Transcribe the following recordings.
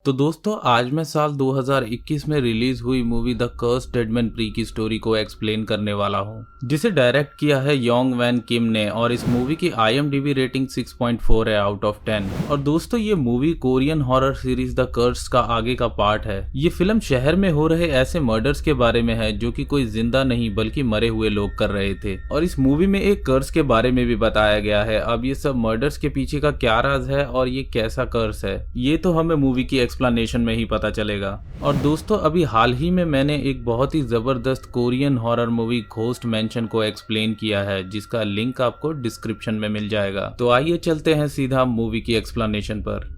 तो दोस्तों आज मैं साल 2021 में रिलीज हुई movie the cursed dead man pre की स्टोरी को एक्सप्लेन करने वाला हूँ, जिसे डायरेक्ट किया है योंग वैन किम ने और इस मूवी की IMDb रेटिंग 6.4 है आउट ऑफ 10। और दोस्तों ये movie Korean horror series the cursed का आगे का पार्ट है। ये फिल्म शहर में हो रहे ऐसे मर्डर्स के बारे में है जो कि कोई जिंदा नहीं बल्कि मरे हुए लोग कर रहे थे, और इस मूवी में एक कर्स के बारे में भी बताया गया है। अब ये सब मर्डर्स के पीछे का क्या राज है और ये कैसा कर्स है, ये तो हमें मूवी की एक्सप्लेनेशन में ही पता चलेगा। और दोस्तों अभी हाल ही में मैंने एक बहुत ही जबरदस्त Korean horror movie ghost mention को एक्सप्लेन किया है, जिसका लिंक आपको डिस्क्रिप्शन में मिल जाएगा। तो आइए चलते हैं सीधा मूवी की एक्सप्लेनेशन पर।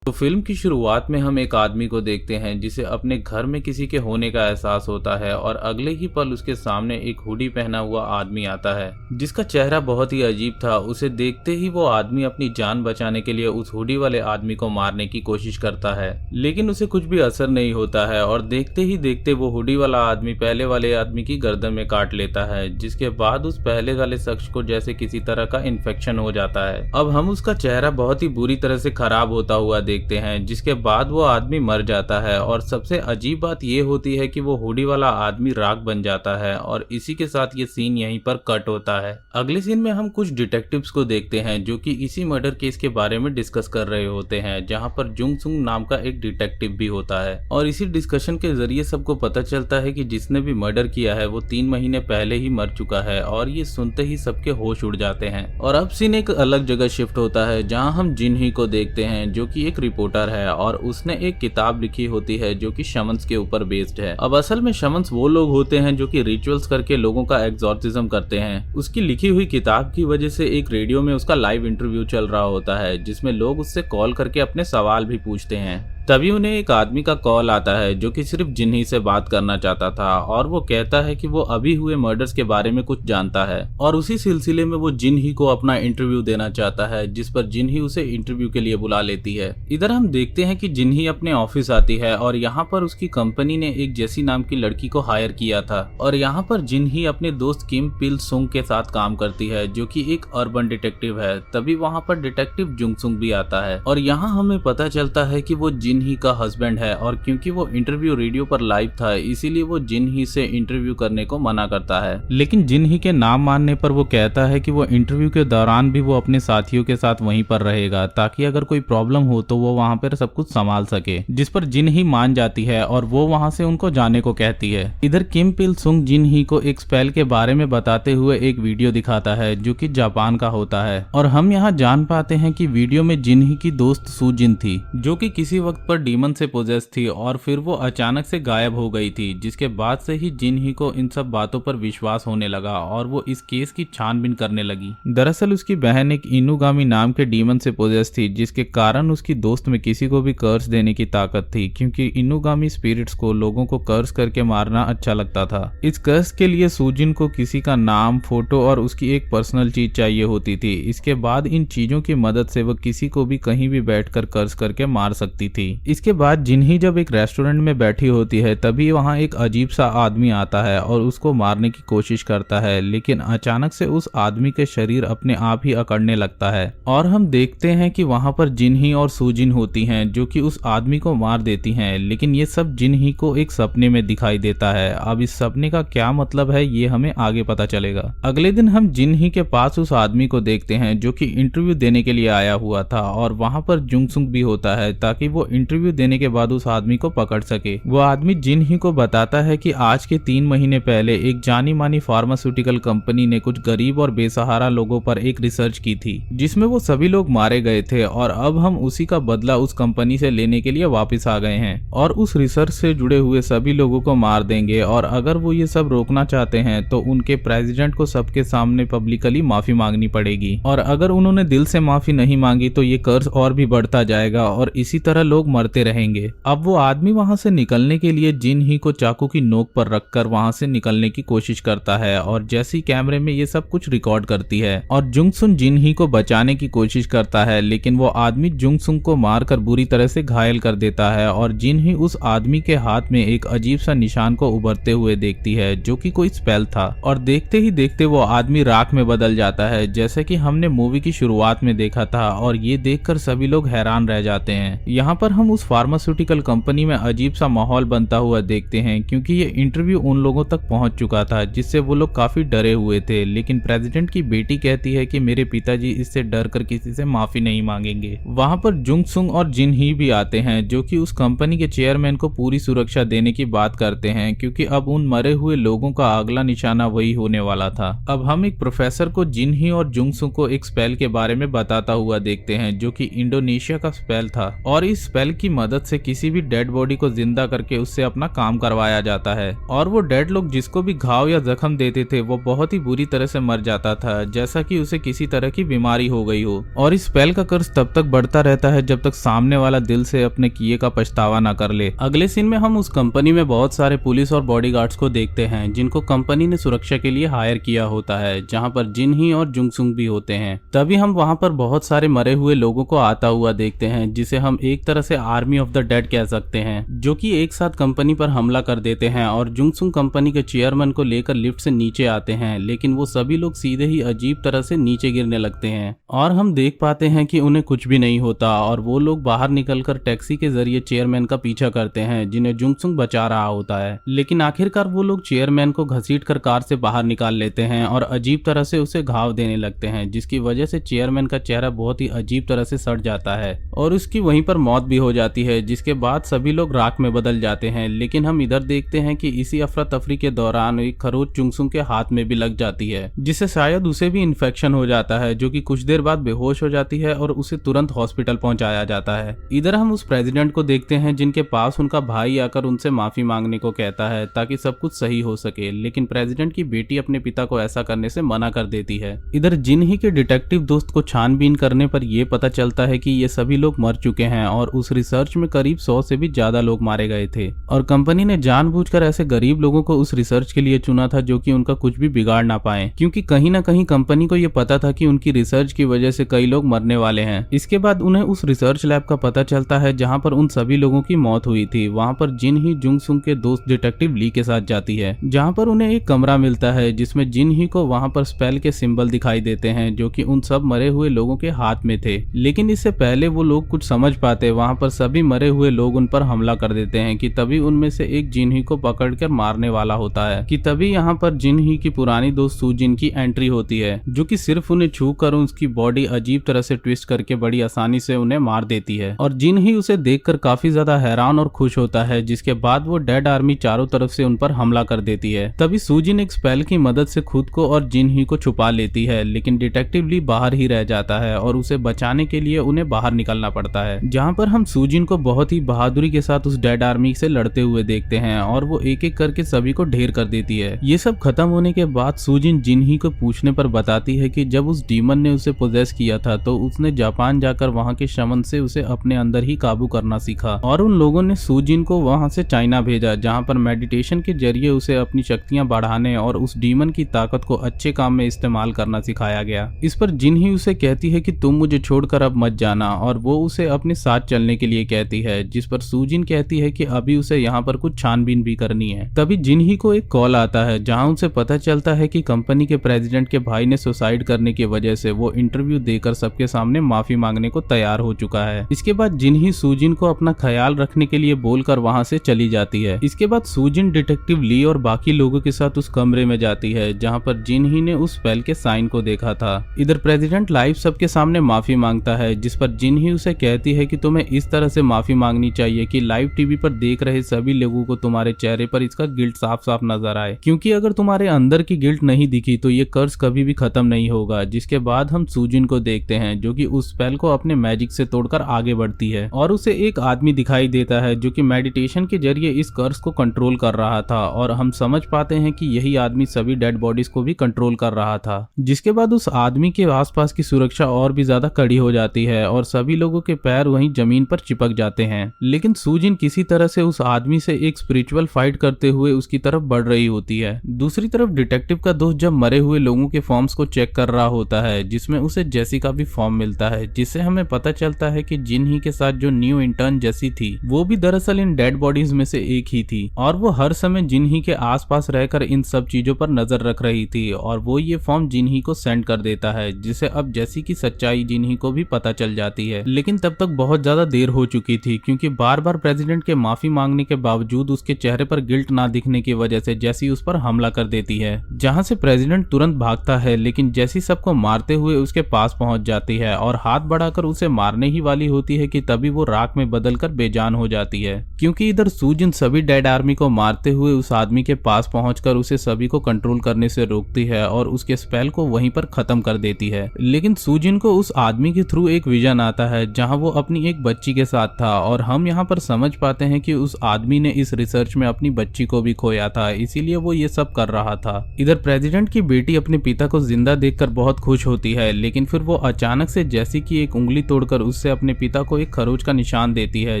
तो फिल्म की शुरुआत में हम एक आदमी को देखते हैं जिसे अपने घर में किसी के होने का एहसास होता है, और अगले ही पल उसके सामने एक हुडी पहना हुआ आदमी आता है जिसका चेहरा बहुत ही अजीब था। उसे देखते ही वो आदमी अपनी जान बचाने के लिए उस हुडी वाले आदमी को मारने की कोशिश करता है, लेकिन उसे कुछ भी असर नहीं होता है। और देखते ही देखते वो हुडी वाला आदमी पहले वाले आदमी की गर्दन में काट लेता है, जिसके बाद उस पहले वाले शख्स को जैसे किसी तरह का इन्फेक्शन हो जाता है। अब हम उसका चेहरा बहुत ही बुरी तरह से खराब होता हुआ देखते हैं, जिसके बाद वो आदमी मर जाता है। और सबसे अजीब बात ये होती है कि वो हुडी वाला आदमी राख बन जाता है, और इसी के साथ ये सीन यहीं पर कट होता है। अगले सीन में हम कुछ डिटेक्टिव्स को देखते हैं जो कि इसी मर्डर केस के बारे में डिस्कस कर रहे होते हैं, जहां पर जुंग सुंग नाम का एक डिटेक्टिव भी होता है। और इसी डिस्कशन के जरिए सबको पता चलता है कि जिसने भी मर्डर किया है वो 3 महीने पहले ही मर चुका है, और ये सुनते ही सबके होश उड़ जाते हैं। और अब सीन एक अलग जगह शिफ्ट होता है जहाँ हम जिनही को देखते हैं जो की एक रिपोर्टर है, और उसने एक किताब लिखी होती है जो कि शमन्स के ऊपर बेस्ड है। अब असल में शमन्स वो लोग होते हैं जो कि रिचुअल्स करके लोगों का एग्जॉर्सिज्म करते हैं। उसकी लिखी हुई किताब की वजह से एक रेडियो में उसका लाइव इंटरव्यू चल रहा होता है, जिसमें लोग उससे कॉल करके अपने सवाल भी पूछते हैं। तभी उन्हें एक आदमी का कॉल आता है जो कि सिर्फ जिन्ही से बात करना चाहता था, और वो कहता है कि वो अभी हुए मर्डर्स के बारे में कुछ जानता है, और उसी सिलसिले में वो जिन्ही को अपना इंटरव्यू देना चाहता है, जिस पर जिन्ही उसे इंटरव्यू के लिए बुला लेती है। इधर हम देखते हैं कि जिन्ही अपने ऑफिस आती है, और यहाँ पर उसकी कंपनी ने एक जेसी नाम की लड़की को हायर किया था, और यहाँ पर जिन्ही अपने दोस्त किम पिल सुंग के साथ काम करती है जो कि एक अर्बन डिटेक्टिव है। तभी वहाँ पर डिटेक्टिव जुंग सुंग भी आता है, और यहाँ हमें पता चलता है कि वो जिन्ही का हस्बैंड है, और क्योंकि वो इंटरव्यू रेडियो पर लाइव था इसीलिए वो जिन्ही से इंटरव्यू करने को मना करता है। लेकिन जिन्ही के नाम मानने पर वो कहता है कि वो इंटरव्यू के दौरान भी वो अपने साथियों के साथ वहीं पर रहेगा, ताकि अगर कोई प्रॉब्लम हो तो वो वहाँ पर सब कुछ संभाल सके, जिस पर जिन्ही मान जाती है और वो वहाँ से उनको जाने को कहती है। इधर किम पिल सुंग जिन्ही को एक स्पेल के बारे में बताते हुए एक वीडियो दिखाता है जो कि जापान का होता है, और हम यहाँ जान पाते हैं कि वीडियो में जिन्ही की दोस्त सुजिन थी जो कि किसी वक्त पर डीमन से पोजेस थी, और फिर वो अचानक से गायब हो गई थी, जिसके बाद से ही जिन्ही को इन सब बातों पर विश्वास होने लगा और वो इस केस की छानबीन करने लगी। दरअसल उसकी बहन एक इनुगामी नाम के डीमन से पोजेस थी, जिसके कारण उसकी दोस्त में किसी को भी कर्स देने की ताकत थी, क्योंकि इनुगामी स्पिरिट्स को लोगों को कर्स करके मारना अच्छा लगता था। इस कर्स के लिए सुजिन को किसी का नाम, फोटो और उसकी एक पर्सनल चीज चाहिए होती थी। इसके बाद इन चीजों की मदद से वो किसी को भी कहीं भी बैठकर कर्स करके मार सकती थी। इसके बाद जिन्ही जब एक रेस्टोरेंट में बैठी होती है तभी वहां एक अजीब सा आदमी आता है और उसको मारने की कोशिश करता है, लेकिन अचानक से उस आदमी के शरीर अपने आप ही अकड़ने लगता है, और हम देखते हैं कि वहां पर जिन्ही और सुजिन होती हैं जो कि उस आदमी को मार देती हैं। लेकिन ये सब जिन्ही को एक सपने में दिखाई देता है। अब इस सपने का क्या मतलब है ये हमें आगे पता चलेगा। अगले दिन हम जिन्ही के पास उस आदमी को देखते हैं जो कि इंटरव्यू देने के लिए आया हुआ था, और वहां पर जुंग सुंग भी होता है ताकि वो इंटरव्यू देने के बाद उस आदमी को पकड़ सके। वो आदमी जिन्ही को बताता है कि आज के 3 महीने पहले एक जानी मानी फार्मास्यूटिकल कंपनी ने कुछ गरीब और बेसहारा लोगों पर एक रिसर्च की थी, जिसमें वो सभी लोग मारे गए थे, और अब हम उसी का बदला उस कंपनी से लेने के लिए वापस आ गए हैं, और उस रिसर्च से जुड़े हुए सभी लोगों को मार देंगे। और अगर वो ये सब रोकना चाहते हैं तो उनके प्रेसिडेंट को सबके सामने पब्लिकली माफी मांगनी पड़ेगी, और अगर उन्होंने दिल से माफी नहीं मांगी तो ये कर्ज और भी बढ़ता जाएगा, और इसी तरह लोग लोग मरते रहेंगे। अब वो आदमी वहां से निकलने के लिए जिन ही को चाकू की नोक पर रखकर वहां से निकलने की कोशिश करता है और जैसी कैमरे में ये सब कुछ रिकॉर्ड करती है और जुंगसुन जिन ही को बचाने की कोशिश करता है, लेकिन वो आदमी जुंगसुन को मारकर बुरी तरह से घायल कर देता है और जिन ही उस आदमी के हाथ में एक अजीब सा निशान को उभरते हुए देखती है जो कि कोई स्पेल था और देखते ही देखते वो आदमी राख में बदल जाता है, जैसे कि हमने मूवी की शुरुआत में देखा था। और ये देखकर सभी लोग हैरान रह जाते हैं। यहाँ पर हम उस फार्मास्यूटिकल कंपनी में अजीब सा माहौल बनता हुआ देखते हैं, क्योंकि ये इंटरव्यू उन लोगों तक पहुंच चुका था जिससे वो लोग काफी डरे हुए थे। लेकिन प्रेसिडेंट की बेटी कहती है कि मेरे पिताजी इससे डर कर किसी से माफी नहीं मांगेंगे। वहाँ पर जुंगसुंग और जिन ही भी आते हैं जो कि उस कंपनी के चेयरमैन को पूरी सुरक्षा देने की बात करते हैं, क्योंकि अब उन मरे हुए लोगों का अगला निशाना वही होने वाला था। अब हम एक प्रोफेसर को जिन ही और जुंगसुंग को एक स्पेल के बारे में बताता हुआ देखते हैं जो कि इंडोनेशिया का स्पेल था और इस स्पेल की मदद से किसी भी डेड बॉडी को जिंदा करके उससे अपना काम करवाया जाता है और वो डेड लोग जिसको भी घाव या जख्म देते थे वो बहुत ही बुरी तरह से मर जाता था, जैसा कि उसे किसी तरह की बीमारी हो गई हो। और इस स्पेल का कर्ज तब तक बढ़ता रहता है जब तक सामने वाला दिल से अपने किए का पछतावा न कर ले। अगले सीन में हम उस कंपनी में बहुत सारे पुलिस और बॉडीगार्ड्स को देखते हैं जिनको कंपनी ने सुरक्षा के लिए हायर किया होता है, जहाँ पर जिन ही और जुंगसुंग भी होते हैं। तभी हम वहाँ पर बहुत सारे मरे हुए लोगों को आता हुआ देखते हैं, जिसे हम एक तरह से आर्मी ऑफ द डेड कह सकते हैं, जो कि एक साथ कंपनी पर हमला कर देते हैं और जुंगसुंग कंपनी के चेयरमैन को लेकर लिफ्ट से नीचे आते हैं। लेकिन वो सभी लोग सीधे ही अजीब तरह से नीचे गिरने लगते हैं और हम देख पाते हैं कि उन्हें कुछ भी नहीं होता और वो लोग बाहर निकलकर टैक्सी के जरिए चेयरमैन का पीछा करते हैं जिन्हें जुंगसुंग बचा रहा होता है। लेकिन आखिरकार वो लोग चेयरमैन को घसीटकर कार से बाहर निकाल लेते हैं और अजीब तरह से उसे घाव देने लगते हैं, जिसकी वजह से चेयरमैन का चेहरा बहुत ही अजीब तरह से सड़ जाता है और उसकी वहीं पर मौत भी हो जाती है, जिसके बाद सभी लोग राख में बदल जाते हैं। लेकिन हम इधर देखते हैं कि इसी अफरा तफरी के दौरान एक खरोच जुंगसुंग के हाथ में भी लग जाती है, जिससे शायद उसे भी इन्फेक्शन हो जाता है, जो कि कुछ देर बाद बेहोश हो जाती है और उसे तुरंत हॉस्पिटल पहुंचाया जाता है। इधर हम उस प्रेसिडेंट को देखते हैं जिनके पास उनका भाई आकर उनसे माफी मांगने को कहता है ताकि सब कुछ सही हो सके, लेकिन प्रेसिडेंट की बेटी अपने पिता को ऐसा करने से मना कर देती है। इधर जिन ही के डिटेक्टिव दोस्त को छानबीन करने पर यह पता चलता है कि ये सभी लोग मर चुके हैं और उस रिसर्च में करीब 100 से भी ज्यादा लोग मारे गए थे और कंपनी ने जानबूझकर ऐसे गरीब लोगों को उस रिसर्च के लिए चुना था जो कि उनका कुछ भी बिगाड़ ना पाए, क्योंकि कहीं ना कहीं कंपनी को यह पता था कि उनकी रिसर्च की वजह से कई लोग मरने वाले हैं। इसके बाद उन्हें उस रिसर्च लैब का पता चलता है जहां पर उन सभी लोगों की मौत हुई थी। वहां पर जिन ही जुंगसुंग के दोस्त डिटेक्टिव ली के साथ जाती है, जहां पर उन्हें एक कमरा मिलता है जिसमें जिन ही को वहां पर स्पेल के सिंबल दिखाई देते हैं जो कि उन सब मरे हुए लोगों के हाथ में थे। लेकिन इससे पहले वो लोग कुछ समझ पाते, वहां पर सभी मरे हुए लोग उन पर हमला कर देते हैं कि तभी उनमें से एक जिन ही को पकड़कर मारने वाला होता है कि तभी यहाँ पर जिन ही की पुरानी दोस्त सूजिन की एंट्री होती है, जो कि सिर्फ उन्हें छू कर उसकी बॉडी अजीब तरह से ट्विस्ट करके बड़ी आसानी से उन्हें मार देती है और जिन ही उसे देखकर काफी ज्यादा हैरान और खुश होता है, जिसके बाद वो डेड आर्मी चारों तरफ से उन पर हमला कर देती है। तभी सूजिन एक स्पेल की मदद से खुद को और जिन ही को छुपा लेती है, लेकिन डिटेक्टिव ली बाहर ही रह जाता है और उसे बचाने के लिए उन्हें बाहर निकलना पड़ता है, जहाँ पर हम सूजिन को बहुत ही बहादुरी के साथ उस डेड आर्मी से लड़ते हुए देखते हैं और वो एक एक करके सभी को ढेर कर देती है। ये सब खत्म होने के बाद सूजिन जिन ही को पूछने पर बताती है कि जब उस डीमन ने उसे पोजेस किया था तो उसने जापान जाकर वहाँ के शमन से उसे अपने अंदर ही काबू करना सीखा और उन लोगों ने सूजिन को वहाँ से चाइना भेजा, जहाँ पर मेडिटेशन के जरिए उसे अपनी शक्तियां बढ़ाने और उस डीमन की ताकत को अच्छे काम में इस्तेमाल करना सिखाया गया। इस पर जिन ही उसे कहती है कि तुम मुझे छोड़कर अब मत जाना और वो उसे अपने साथ चलने के लिए कहती है, जिस पर सूजिन कहती है कि अभी उसे यहाँ पर कुछ छानबीन भी करनी है। तभी जिन ही को एक कॉल आता है जहाँ उसे पता चलता है कि कंपनी के प्रेसिडेंट के भाई ने सुसाइड करने की वजह से वो इंटरव्यू देकर सबके सामने माफी मांगने को तैयार हो चुका है। इसके बाद जिन ही सूजिन को अपना ख्याल रखने के लिए बोलकर वहाँ से चली जाती है। इसके बाद सूजिन डिटेक्टिव ली और बाकी लोगों के साथ उस कमरे में जाती है जहाँ पर जिन ही ने उस स्पेल के साइन को देखा था। इधर प्रेसिडेंट लाइव सबके सामने माफी मांगता है, जिस पर जिन ही उसे कहती है कि तुम्हें इस तरह से माफी मांगनी चाहिए कि लाइव टीवी पर देख रहे सभी लोगों को तुम्हारे चेहरे पर इसका गिल्ट साफ साफ नजर आए, क्योंकि अगर तुम्हारे अंदर की गिल्ट नहीं दिखी तो ये कर्ज कभी भी खत्म नहीं होगा। जिसके बाद हम सूजिन को देखते हैं जो कि उस स्पेल को अपने मैजिक से तोड़कर आगे बढ़ती है और उसे एक आदमी दिखाई देता है जो कि मेडिटेशन के जरिए इस कर्ज को कंट्रोल कर रहा था और हम समझ पाते हैं कि यही आदमी सभी डेड बॉडीज को भी कंट्रोल कर रहा था। जिसके बाद उस आदमी के आसपास की सुरक्षा और भी ज्यादा कड़ी हो जाती है और सभी लोगों के पैर वहीं जमीन पर पर चिपक जाते हैं। लेकिन सूजिन किसी तरह से उस आदमी से एक स्पिरिचुअल फाइट करते हुए उसकी तरफ बढ़ रही होती है। दूसरी तरफ डिटेक्टिव का दोस्त जब मरे हुए लोगों के फॉर्म्स को चेक कर रहा होता है, जिसमें उसे जेसी का भी फॉर्म मिलता है, जिससे हमें पता चलता है कि जिन ही के साथ जो न्यू इंटर्न जेसी थी वो भी दरअसल इन डेड बॉडीज में से एक ही थी, और वो हर समय जिन ही के आसपास रहकर इन सब चीजों पर नजर रख रही थी, और वो ये फॉर्म जिन ही को सेंड कर देता है, जिसे अब जेसी की सच्चाई जिन ही को भी पता चल जाती है। लेकिन तब तक बहुत ज्यादा देर हो चुकी थी, क्योंकि बार बार प्रेसिडेंट के माफी मांगने के बावजूद उसके चेहरे पर गिल्ट ना दिखने की वजह से जेसी उस पर हमला कर देती है, जहां से प्रेसिडेंट तुरंत भागता है। लेकिन जेसी सबको मारते हुए उसके पास पहुंच जाती है और हाथ बढ़ाकर उसे मारने ही वाली होती है कि तभी वो राख में बदलकर बेजान हो जाती है, क्योंकि इधर सूजिन सभी डेड आर्मी को मारते हुए उस आदमी के पास पहुंचकर उसे सभी को कंट्रोल करने से रोकती है और उसके स्पेल को वहीं पर खत्म कर देती है। लेकिन सूजिन को उस आदमी के थ्रू एक विजन आता है जहां वो अपनी एक बच्ची के साथ था, और हम यहाँ पर समझ पाते हैं कि उस आदमी ने इस रिसर्च में अपनी बच्ची को भी खोया था, इसीलिए वो ये सब कर रहा था। इधर प्रेसिडेंट की बेटी अपने पिता को जिंदा देखकर बहुत खुश होती है, लेकिन फिर वो अचानक से जेसी की एक उंगली तोड़कर उससे अपने पिता को एक खरोच का निशान देती है,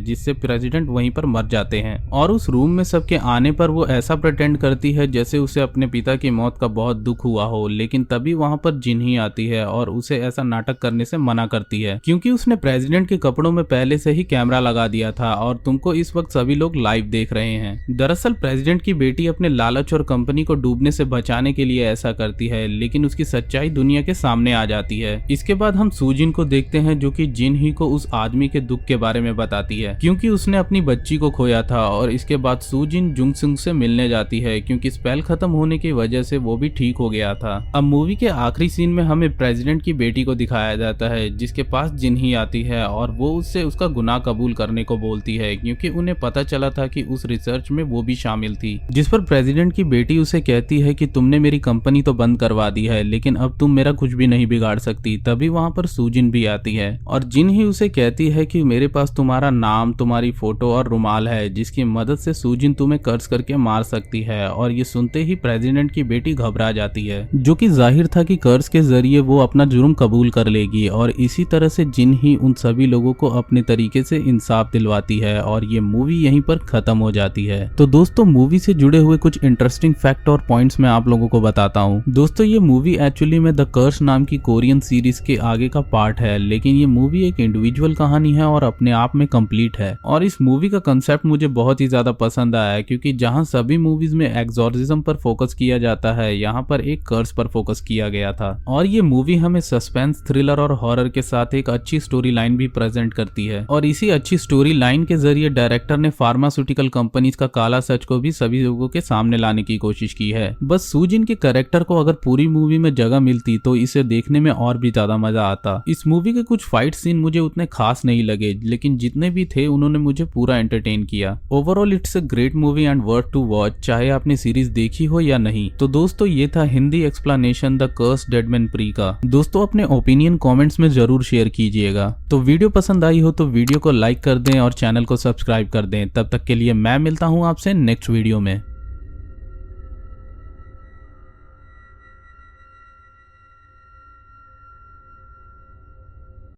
जिससे प्रेसिडेंट वहीं पर मर जाते हैं। और उस रूम में सबके आने पर वो ऐसा प्रिटेंड करती है जैसे उसे अपने पिता की मौत का बहुत दुख हुआ हो, लेकिन तभी वहां पर जिन ही आती है और उसे ऐसा नाटक करने से मना करती है, क्योंकि उसने प्रेसिडेंट के कपड़ों में पहले से ही कैमरा लगा दिया था और तुमको इस वक्त सभी लोग लाइव देख रहे हैं। दरअसल प्रेसिडेंट की बेटी अपने लालच और कंपनी को डूबने से बचाने के लिए ऐसा करती है, लेकिन उसकी सच्चाई दुनिया के सामने आ जाती है। इसके बाद हम सूजिन को देखते हैं, जो कि जिन ही को उस आदमी के दुख के बारे में बताती है, क्योंकि उसने अपनी बच्ची को खोया था। और इसके बाद सूजिन जुंगसुंग से मिलने जाती है, क्योंकि स्पेल खत्म होने की वजह से वो भी ठीक हो गया था। अब मूवी के आखिरी सीन में हमें प्रेसिडेंट की बेटी को दिखाया जाता है, जिसके पास जिन ही आती है और वो उससे उसका गुनाह कबूल करने को बोलती है, क्योंकि उन्हें पता चला था कि उस रिसर्च में वो भी शामिल थी। जिस पर प्रेसिडेंट की बेटी उसे कहती है कि तुमने मेरी कंपनी तो बंद करवा दी है, लेकिन अब तुम मेरा कुछ भी नहीं बिगाड़ सकती। तभी वहां पर सूजिन भी आती है और जिन ही उसे कहती है कि मेरे पास तुम्हारा नाम, तुम्हारी फोटो और रुमाल है, जिसकी मदद से सूजिन तुम्हें कर्ज करके मार सकती है। और ये सुनते ही प्रेसिडेंट की बेटी घबरा जाती है, जो कि जाहिर था कि कर्ज के जरिए वो अपना जुर्म कबूल कर लेगी। और इसी तरह से जिन ही उन सभी लोगों को अपने तरीके से इंसाफ दिलवाती है और ये मूवी यहीं पर खत्म हो जाती है। तो दोस्तों, मूवी से जुड़े हुए कुछ इंटरेस्टिंग फैक्ट और पॉइंट्स मैं आप लोगों को बताता हूँ। दोस्तों, ये मूवी एक्चुअली में द कर्स नाम की कोरियन सीरीज के आगे का पार्ट है, लेकिन ये मूवी एक इंडिविजुअल कहानी है और अपने आप में कंप्लीट है। और इस मूवी का कंसेप्ट मुझे बहुत ही ज्यादा पसंद आया, क्योंकि जहां सभी मूवीज में एक्सॉर्सिज्म पर फोकस किया जाता है, यहाँ पर एक कर्स पर फोकस किया गया था। और ये मूवी हमें सस्पेंस, थ्रिलर और हॉरर के साथ एक अच्छी स्टोरी लाइन भी प्रेजेंट करती है। और इसी अच्छी स्टोरी लाइन के जरिए डायरेक्टर ने फार्मास्यूटिकल कंपनीज का काला सच को भी सभी लोगों के सामने लाने की कोशिश की है। बस सूजिन के कैरेक्टर को अगर पूरी मूवी में जगह मिलती तो इसे देखने में और भी ज्यादा मजा आता। इस मूवी के कुछ फाइट सीन मुझे उतने खास नहीं लगे, लेकिन जितने भी थे उन्होंने मुझे पूरा एंटरटेन किया। Overall it's a great movie and worth to watch, चाहे आपने सीरीज देखी हो या नहीं। तो दोस्तों, ये था Hindi explanation the cursed dead man pre का। दोस्तों, अपने ओपिनियन कमेंट्स में जरूर शेयर कीजिएगा। तो वीडियो पसंद आई हो तो वीडियो को लाइक कर दें और चैनल को सब्सक्राइब कर दें। तब तक के लिए मैं मिलता हूं आपसे नेक्स्ट वीडियो में।